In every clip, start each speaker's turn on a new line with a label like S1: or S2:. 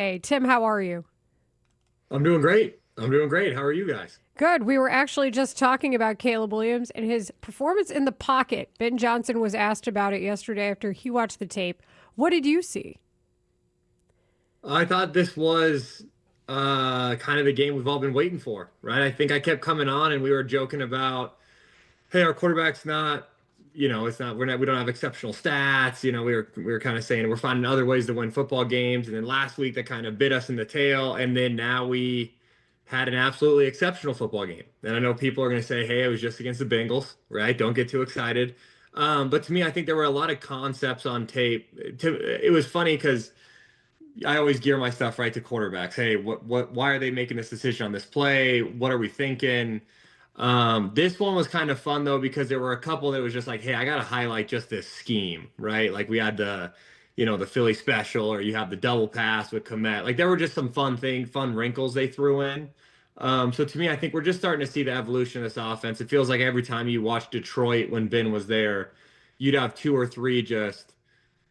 S1: Hey, Tim, how are you?
S2: I'm doing great. I'm doing great. How are you guys?
S1: Good. We were actually just talking about Caleb Williams and his performance in the pocket. Ben Johnson was asked about it yesterday after he watched the tape. What did you see?
S2: I thought this was kind of the game we've all been waiting for, right? I think I kept coming on and we were joking about, hey, our quarterback's not, it's not, we don't have exceptional stats. We were kind of saying we're finding other ways to win football games. And then last week that kind of bit us in the tail. And then now we had an absolutely exceptional football game. And I know people are going to say, hey, it was just against the Bengals, right? Don't get too excited. But to me, I think there were a lot of concepts on tape. It was funny because I always gear my stuff right to quarterbacks. Hey, why are they making this decision on this play? What are we thinking? This one was kind of fun though, because there were a couple that was just like, hey, I got to highlight just this scheme, right? Like we had the Philly special, or you have the double pass with Komet. Like there were just some fun wrinkles they threw in. So to me, I think we're just starting to see the evolution of this offense. It feels like every time you watch Detroit when Ben was there, you'd have two or three just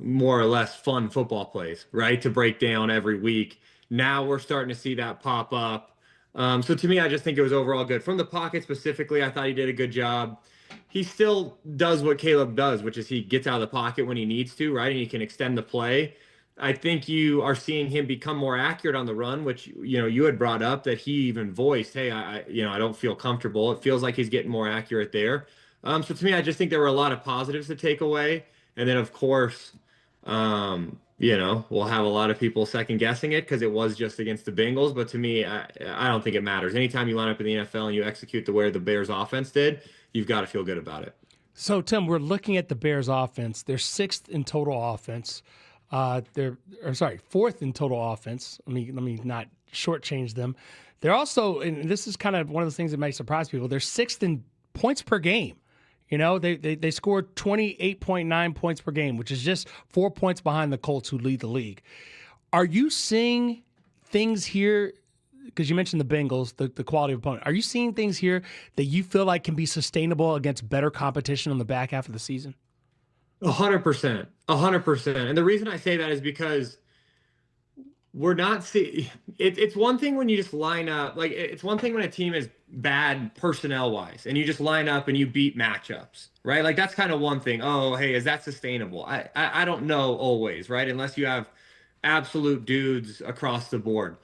S2: more or less fun football plays, right? To break down every week. Now we're starting to see that pop up. So to me, I just think it was overall good. From the pocket specifically, I thought he did a good job. He still does what Caleb does, which is he gets out of the pocket when he needs to, right? And he can extend the play. I think you are seeing him become more accurate on the run, which you had brought up that he even voiced, "Hey, I don't feel comfortable." It feels like he's getting more accurate there. So to me, I just think there were a lot of positives to take away, and then of course, we'll have a lot of people second guessing it because it was just against the Bengals. But to me, I don't think it matters. Anytime you line up in the NFL and you execute the way the Bears offense did, you've got to feel good about it.
S3: So, Tim, we're looking at the Bears offense. They're sixth in total offense. Fourth in total offense. Let me not shortchange them. They're also, and this is kind of one of the things that might surprise people. They're sixth in points per game. They scored 28.9 points per game, which is just 4 points behind the Colts, who lead the league. Are you seeing things here? Because you mentioned the Bengals, the quality of opponent. Are you seeing things here that you feel like can be sustainable against better competition on the back half of the season?
S2: 100%, 100%. And the reason I say that is because we're not seeing it's one thing when you just line up, like it's one thing when a team is bad personnel wise and you just line up and you beat matchups, right? Like that's kind of one thing. Oh, hey, is that sustainable? I don't know always, right? Unless you have absolute dudes across the board.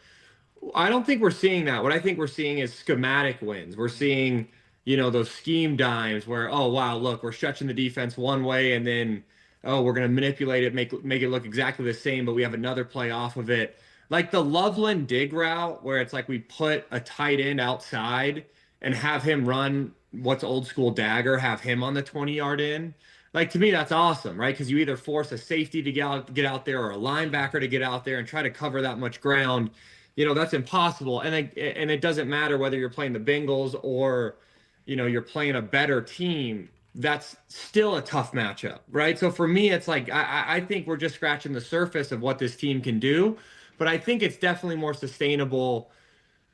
S2: I don't think we're seeing that. What I think we're seeing is schematic wins. We're seeing, those scheme dimes where, oh wow, look, we're stretching the defense one way and then oh, we're gonna manipulate it, make it look exactly the same, but we have another play off of it. Like the Loveland dig route, where it's like we put a tight end outside and have him run what's old school dagger, have him on the 20-yard in. Like to me, that's awesome, right? Because you either force a safety to get out there or a linebacker to get out there and try to cover that much ground. That's impossible. And it doesn't matter whether you're playing the Bengals or you're playing a better team. That's still a tough matchup, right? So for me, it's like I think we're just scratching the surface of what this team can do, but I think it's definitely more sustainable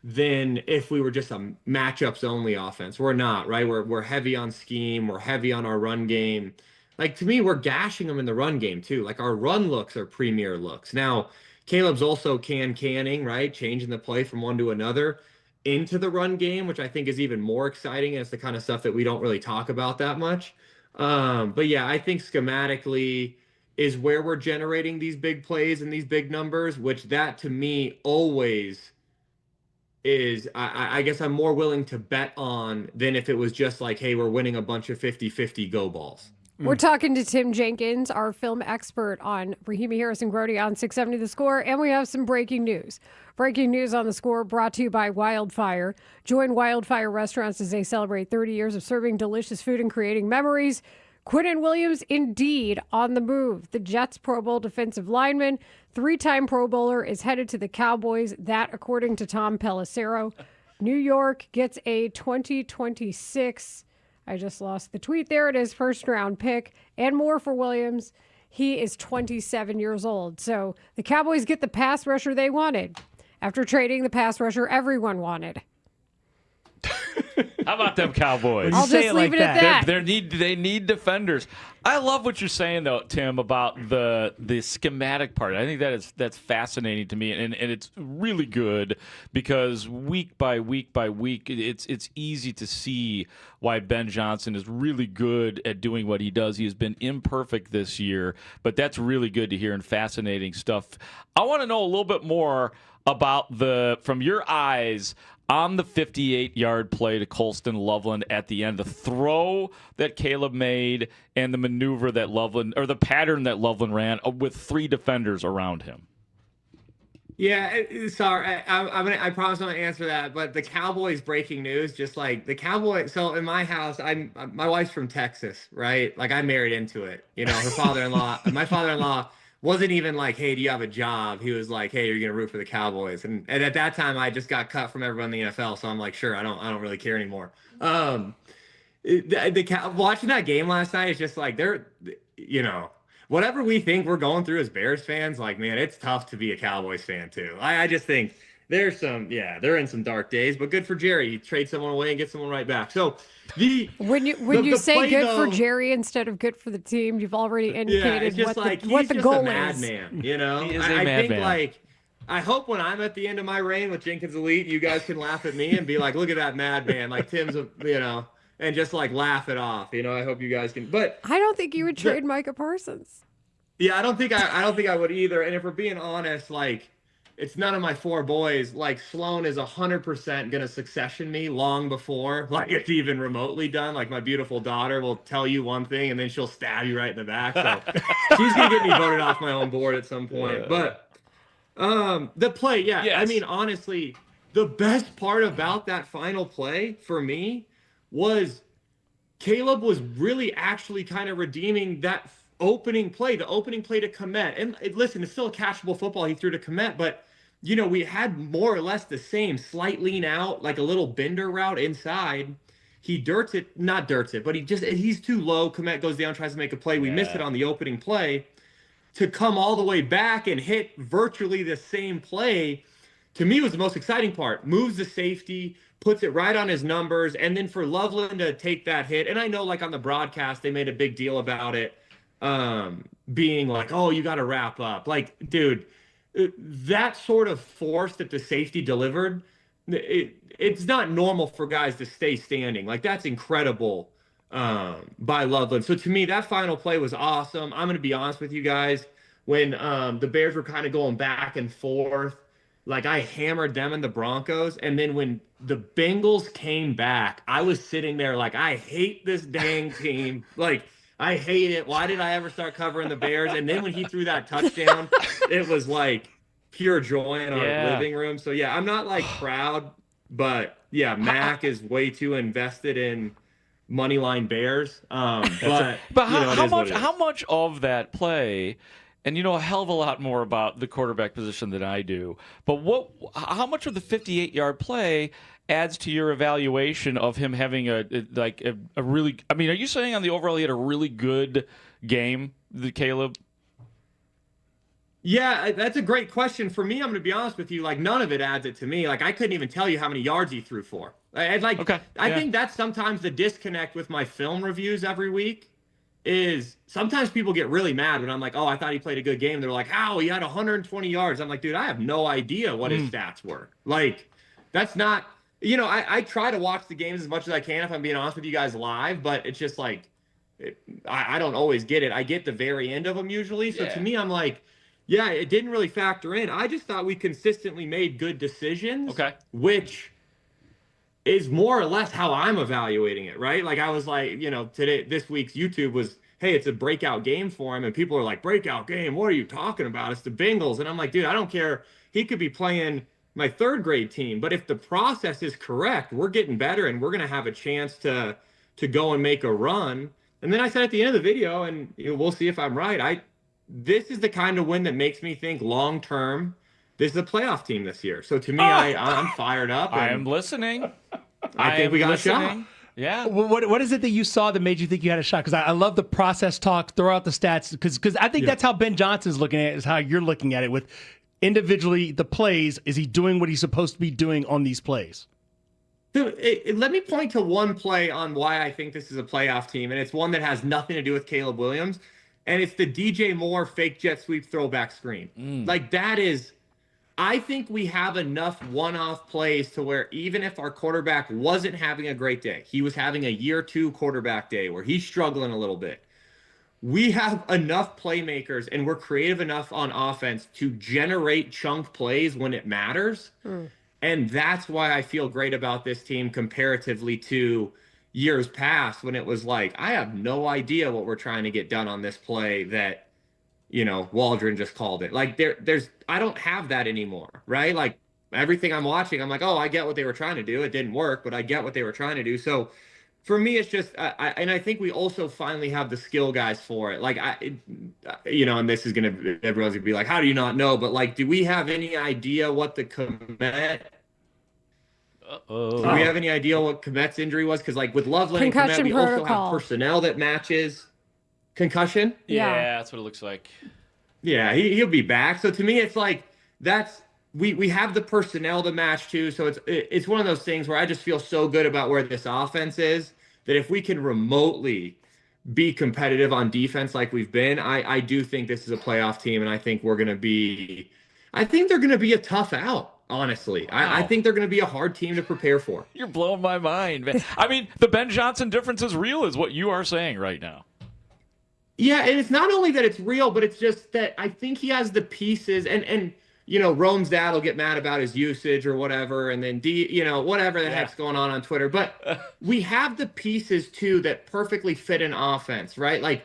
S2: than if we were just a matchups only offense. We're not, right? We're heavy on scheme, we're heavy on our run game. Like to me, we're gashing them in the run game too. Like our run looks are premier looks. Now, Caleb's also canning, right? Changing the play from one to another into the run game, which I think is even more exciting. And it's the kind of stuff that we don't really talk about that much. But yeah, I think schematically is where we're generating these big plays and these big numbers, which that to me always is, I guess I'm more willing to bet on than if it was just like, hey, we're winning a bunch of 50-50 go balls.
S1: We're talking to Tim Jenkins, our film expert on Rahimi Harris and Grote on 670 The Score, and we have some breaking news. Breaking news on The Score brought to you by Wildfire. Join Wildfire Restaurants as they celebrate 30 years of serving delicious food and creating memories. Quinnen Williams indeed on the move. The Jets Pro Bowl defensive lineman, three-time Pro Bowler, is headed to the Cowboys. That according to Tom Pelissero. New York gets a 2026, I just lost the tweet. There it is, first round pick and more for Williams. He is 27 years old. So the Cowboys get the pass rusher they wanted after trading the pass rusher everyone wanted.
S4: How about them Cowboys?
S1: I'll just leave it at that.
S4: They need defenders. I love what you're saying though, Tim, about the schematic part. I think that's fascinating to me, and it's really good because week by week by week, it's easy to see why Ben Johnson is really good at doing what he does. He has been imperfect this year, but that's really good to hear and fascinating stuff. I want to know a little bit more about from your eyes on the 58-yard play to Colston Loveland at the end, the throw that Caleb made and the maneuver that the pattern that Loveland ran with 3 defenders around him.
S2: Yeah, sorry. I promise I'm gonna answer that. But the Cowboys breaking news, just like the Cowboys. So in my house, my wife's from Texas, right? Like I married into it. You know, my father-in-law wasn't even like, hey, do you have a job? He was like, hey, you're gonna root for the Cowboys. And at that time, I just got cut from everyone in the NFL, so I'm like, sure, I don't really care anymore. Watching that game last night is just like whatever we think we're going through as Bears fans, like, man, it's tough to be a Cowboys fan too. I just think they're in some dark days, but good for Jerry. He trades someone away and gets someone right back. So when you say good for Jerry instead of good for the team, you've already indicated what the goal is. Madman, you know.
S4: He is a madman.
S2: I hope when I'm at the end of my reign with Jenkins Elite, you guys can laugh at me and be like, look at that madman, like Tim's, and just like laugh it off. I hope you guys can. But
S1: I don't think you would trade Micah Parsons.
S2: Yeah, I don't think I would either. And if we're being honest, like, it's none of my 4 boys. Like, Sloan is 100% gonna succession me long before like it's even remotely done. Like, my beautiful daughter will tell you one thing and then she'll stab you right in the back. So she's gonna get me voted off my own board at some point. Yeah. But the play, yes. I mean, honestly, the best part about that final play for me was Caleb was really actually kind of redeeming that the opening play to Komet. And listen, it's still a catchable football he threw to Komet, but we had more or less the same slight lean out, like a little bender route inside. He not dirts it, but he's too low. Komet goes down, tries to make a play. We miss it on the opening play. To come all the way back and hit virtually the same play, to me was the most exciting part. Moves the safety, puts it right on his numbers, and then for Loveland to take that hit. And I know, like, on the broadcast, they made a big deal about it. Being like, oh, you got to wrap up. Like, dude, that sort of force that the safety delivered, it's not normal for guys to stay standing. Like, that's incredible by Loveland. So to me, that final play was awesome. I'm going to be honest with you guys. When the Bears were kind of going back and forth, like, I hammered them and the Broncos. And then when the Bengals came back, I was sitting there like, I hate this dang team. Like, I hate it. Why did I ever start covering the Bears? And then when he threw that touchdown, it was like pure joy in our living room. So yeah, I'm not like proud, but yeah, Mac is way too invested in moneyline Bears. But
S4: how much of that play, and you know a hell of a lot more about the quarterback position than I do, but how much of the 58-yard play adds to your evaluation of him having a really, I mean, are you saying on the overall he had a really good game, Caleb?
S2: Yeah, that's a great question. For me, I'm going to be honest with you, like, none of it adds it to me. Like, I couldn't even tell you how many yards he threw for. I think that's sometimes the disconnect with my film reviews every week is sometimes people get really mad when I'm like, oh, I thought he played a good game. They're like, how? He had 120 yards. I'm like, dude, I have no idea what his stats were. Like, that's not... I try to watch the games as much as I can if I'm being honest with you guys live, but it's just like, I don't always get it. I get the very end of them usually. So to me, I'm like, yeah, it didn't really factor in. I just thought we consistently made good decisions, which is more or less how I'm evaluating it, right? Like, I was like, this week's YouTube was, hey, it's a breakout game for him. And people are like, breakout game? What are you talking about? It's the Bengals. And I'm like, dude, I don't care. He could be playing my 3rd grade team, but if the process is correct, we're getting better and we're going to have a chance to go and make a run. And then I said at the end of the video, and we'll see if I'm right, this is the kind of win that makes me think long term this is a playoff team this year. So to me, I'm fired up.
S4: I am listening.
S2: I think we got a shot.
S3: Yeah. What is it that you saw that made you think you had a shot? Because I love the process talk, throw out the stats, because I think that's how Ben Johnson's looking at it, is how you're looking at it with individually the plays. Is he doing what he's supposed to be doing on these plays?
S2: So let me point to one play on why I think this is a playoff team, and it's one that has nothing to do with Caleb Williams, and it's the DJ Moore fake jet sweep throwback screen. Like that is, I think we have enough one-off plays to where even if our quarterback wasn't having a great day, he was having a year 2 quarterback day where he's struggling a little bit. We have enough playmakers and we're creative enough on offense to generate chunk plays when it matters. And that's why I feel great about this team comparatively to years past when it was like, I have no idea what we're trying to get done on this play that, Waldron just called it. Like I don't have that anymore, right? Like everything I'm watching, I'm like, oh, I get what they were trying to do. It didn't work, but I get what they were trying to do. So for me, it's just, I think we also finally have the skill guys for it. Like, and this is everyone's gonna be like, how do you not know? But like, do we have any idea what the Komet? Do we have any idea what Komet's injury was? Because like with Loveland and Komet, we also have personnel that matches concussion.
S4: Yeah, that's what it looks like.
S2: Yeah, he'll be back. So to me, it's like we have the personnel to match too. So it's one of those things where I just feel so good about where this offense is that if we can remotely be competitive on defense like we've been, I do think this is a playoff team, and I think they're going to be a tough out. Honestly, wow. I think they're going to be a hard team to prepare for.
S4: You're blowing my mind, man. I mean, the Ben Johnson difference is real, is what you are saying right now.
S2: Yeah, and it's not only that it's real, but it's just that I think he has the pieces, and Rome's dad will get mad about his usage or whatever, and then whatever the heck's going on Twitter. But we have the pieces too that perfectly fit an offense, right? Like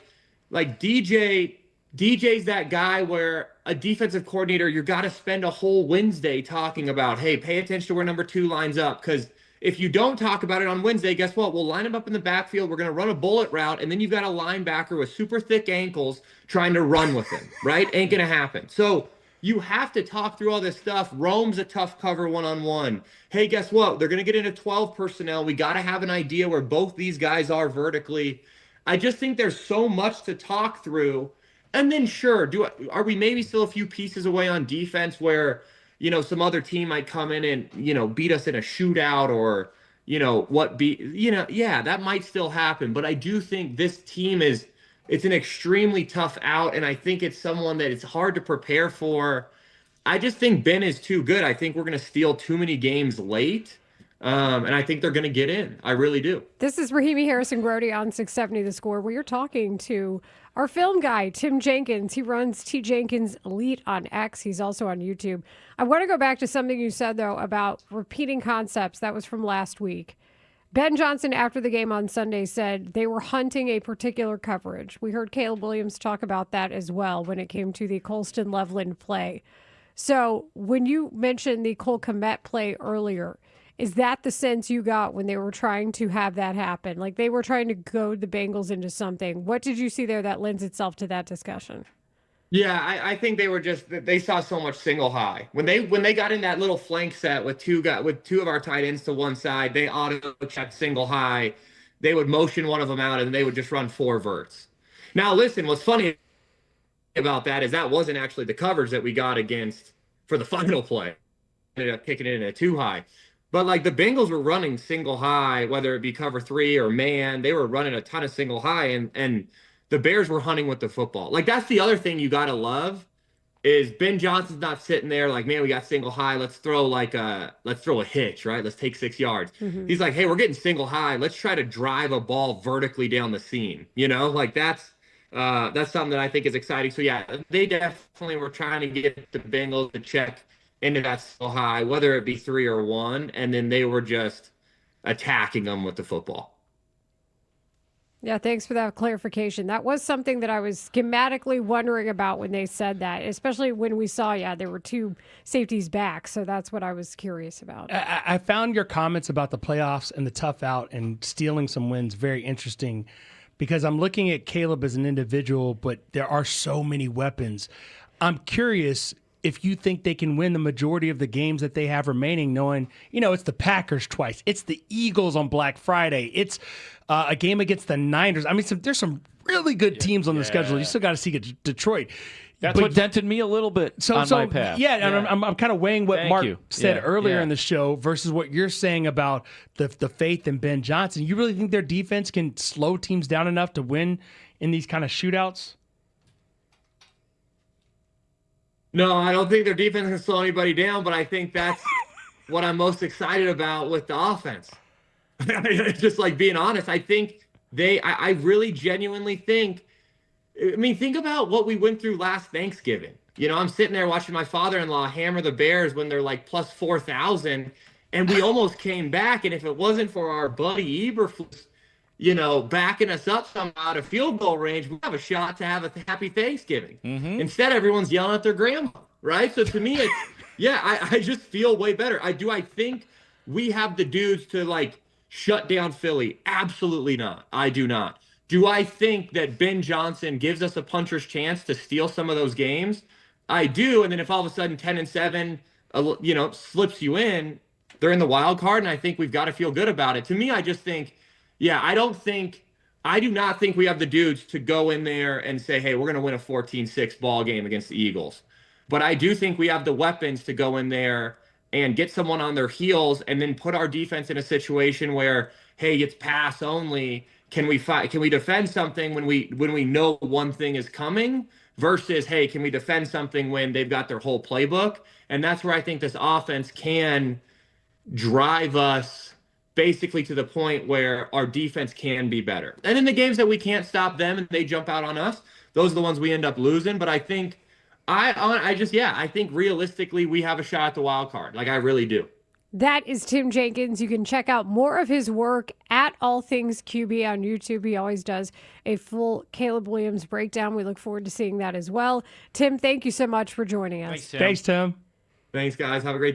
S2: DJ's that guy where a defensive coordinator, you got to spend a whole Wednesday talking about, hey, pay attention to where number 2 lines up, because if you don't talk about it on Wednesday, guess what? We'll line him up in the backfield. We're going to run a bullet route, and then you've got a linebacker with super thick ankles trying to run with him, right? Ain't going to happen. So you have to talk through all this stuff. Rome's a tough cover one-on-one. Hey, guess what? They're going to get into 12 personnel. We got to have an idea where both these guys are vertically. I just think there's so much to talk through. And then, sure, are we maybe still a few pieces away on defense where – some other team might come in and, beat us in a shootout or, that might still happen. But I do think this team it's an extremely tough out. And I think it's someone that it's hard to prepare for. I just think Ben is too good. I think we're going to steal too many games late. And I think they're going to get in. I really do.
S1: This is Rahimi Harrison Grote on 670 The Score. We are talking to our film guy, Tim Jenkins. He runs T Jenkins Elite on X. He's also on YouTube. I want to go back to something you said, though, about repeating concepts. That was from last week. Ben Johnson, after the game on Sunday, said they were hunting a particular coverage. We heard Caleb Williams talk about that as well when it came to the Colston-Loveland play. So when you mentioned the Cole Kmet play earlier, is that the sense you got when they were trying to have that happen? Like they were trying to goad the Bengals into something. What did you see there that lends itself to that discussion?
S2: Yeah, I think they saw so much single high. When they got in that little flank set with two of our tight ends to one side, they auto checked single high. They would motion one of them out and they would just run 4 verts. Now listen, what's funny about that is that wasn't actually the coverage that we got against for the final play. Ended up kicking it in a 2 high. But like the Bengals were running single high, whether it be cover 3 or man, they were running a ton of single high, and the Bears were hunting with the football. Like that's the other thing you gotta love is Ben Johnson's not sitting there like, man, we got single high. Let's throw a hitch, right? Let's take 6 yards. Mm-hmm. He's like, hey, we're getting single high. Let's try to drive a ball vertically down the seam. Like that's something that I think is exciting. So yeah, they definitely were trying to get the Bengals to check into that single high, whether it be 3 or 1, and then they were just attacking them with the football.
S1: Yeah, thanks for that clarification. That was something that I was schematically wondering about when they said that, especially when we saw, there were 2 safeties back. So that's what I was curious about.
S3: I found your comments about the playoffs and the tough out and stealing some wins very interesting because I'm looking at Caleb as an individual, but there are so many weapons. I'm curious if you think they can win the majority of the games that they have remaining, knowing, it's the Packers twice. It's the Eagles on Black Friday. It's a game against the Niners. I mean, there's some really good teams on the schedule. You still got to see Detroit.
S4: That's what dented me a little bit on my path.
S3: Yeah, and I'm kind of weighing what
S4: Thank
S3: Mark
S4: you.
S3: said earlier
S4: Yeah.
S3: in the show versus what you're saying about the faith in Ben Johnson. You really think their defense can slow teams down enough to win in these kind of shootouts?
S2: No, I don't think their defense can slow anybody down, but I think that's what I'm most excited about with the offense. Just like being honest, I think I really genuinely think, I mean, think about what we went through last Thanksgiving. I'm sitting there watching my father-in-law hammer the Bears when they're like plus 4,000, and we almost came back. And if it wasn't for our buddy Eberflus, backing us up somehow to field goal range, we have a shot to have a happy Thanksgiving. Instead, everyone's yelling at their grandma, right? So to me, it's, I just feel way better. I think we have the dudes to like shut down Philly. Absolutely not. I do not. Do I think that Ben Johnson gives us a puncher's chance to steal some of those games? I do. And then if all of a sudden 10-7, slips you in, they're in the wild card, and I think we've got to feel good about it. To me, I just think, I do not think we have the dudes to go in there and say, hey, we're going to win a 14-6 ball game against the Eagles. But I do think we have the weapons to go in there and get someone on their heels and then put our defense in a situation where, hey, it's pass only. Can we fight? Can we defend something when we know one thing is coming versus, hey, can we defend something when they've got their whole playbook? And that's where I think this offense can drive us basically to the point where our defense can be better. And in the games that we can't stop them and they jump out on us, those are the ones we end up losing. But I think I think realistically we have a shot at the wild card. Like I really do.
S1: That is Tim Jenkins. You can check out more of his work at All Things QB on YouTube. He always does a full Caleb Williams breakdown. We look forward to seeing that as well. Tim, thank you so much for joining us.
S3: Thanks, Tim.
S2: Thanks, guys. Have a great day.